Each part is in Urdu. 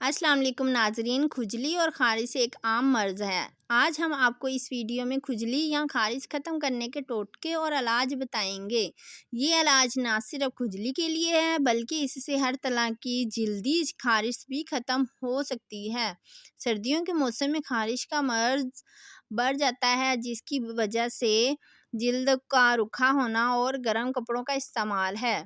السلام علیکم ناظرین، کھجلی اور خارش ایک عام مرض ہے۔ آج ہم آپ کو اس ویڈیو میں کھجلی یا خارش ختم کرنے کے ٹوٹکے اور علاج بتائیں گے۔ یہ علاج نہ صرف کھجلی کے لیے ہے بلکہ اس سے ہر طرح کی جلدی خارش بھی ختم ہو سکتی ہے۔ سردیوں کے موسم میں خارش کا مرض بڑھ جاتا ہے، جس کی وجہ سے جلد کا رکھا ہونا اور گرم کپڑوں کا استعمال ہے۔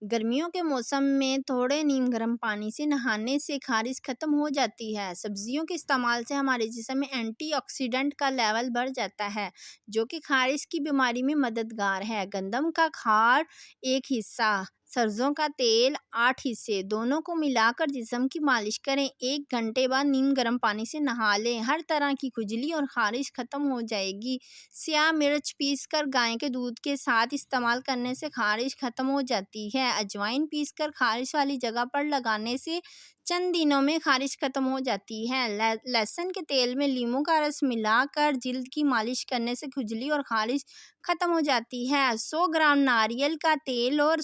گرمیوں کے موسم میں تھوڑے نیم گرم پانی سے نہانے سے خارش ختم ہو جاتی ہے۔ سبزیوں کے استعمال سے ہمارے جسم میں اینٹی آکسیڈنٹ کا لیول بڑھ جاتا ہے، جو کہ خارش کی بیماری میں مددگار ہے۔ گندم کا کھال 1 حصہ، سرسوں کا تیل 8 حصے، دونوں کو ملا کر جسم کی مالش کریں۔ 1 گھنٹے بعد نیم گرم پانی سے نہا لیں، ہر طرح کی کھجلی اور خارش ختم ہو جائے گی۔ سیاہ مرچ پیس کر گائے کے دودھ کے ساتھ استعمال کرنے سے خارش ختم ہو جاتی ہے۔ اجوائن پیس کر خارش والی جگہ پر لگانے سے چند دنوں میں خارش ختم ہو جاتی ہے۔ لہسن کے تیل میں لیموں کا رس ملا کر جلد کی مالش کرنے سے کھجلی اور خارش ختم ہو جاتی ہے۔ 100 گرام ناریل کا تیل اور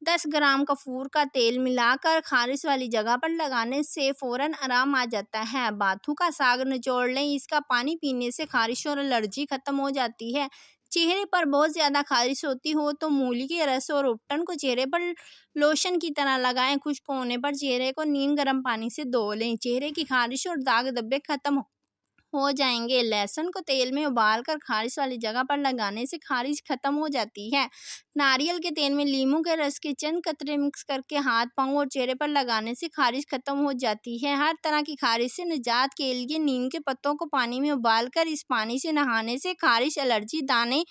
10 گرام کافور کا تیل ملا کر خارش والی جگہ پر لگانے سے فوراً آرام آ جاتا ہے۔ باتھو کا ساگ نچوڑ لیں، اس کا پانی پینے سے خارش اور الرجی ختم ہو جاتی ہے۔ چہرے پر بہت زیادہ خارش ہوتی ہو تو مولی کے رس اور ابٹن کو چہرے پر لوشن کی طرح لگائیں۔ خشک ہونے پر چہرے کو نیم گرم پانی سے دھو لیں، چہرے کی خارش اور داغ دھبے ختم ہو جائیں گے۔ لہسن کو تیل میں ابال کر خارش والی جگہ پر لگانے سے خارش ختم ہو جاتی ہے۔ ناریل کے تیل میں لیموں کے رس کے چند قطرے مکس کرکے ہاتھ، پاؤں اور چہرے پر لگانے سے خارش ختم ہو جاتی ہے۔ ہر طرح کی خارش سے نجات کے لیے نیم کے پتوں کو پانی میں ابال کر اس پانی سے نہانے سے خارش، الرجی، دانے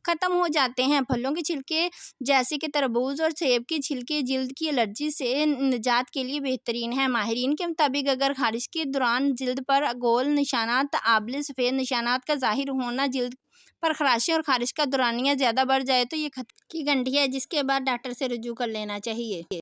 ختم ہو جاتے ہیں۔ پھلوں کے چھلکے جیسے کہ تربوز اور سیب کے چھلکے جلد کی الرجی سے نجات کے لیے بہترین ہیں۔ ماہرین کے مطابق اگر خارش کے دوران جلد پر گول نشانات، آبلے سفید نشانات کا ظاہر ہونا، جلد پر خراشی اور خارش کا دورانیہ زیادہ بڑھ جائے تو یہ خطرے کی گھنٹی ہے، جس کے بعد ڈاکٹر سے رجوع کر لینا چاہیے۔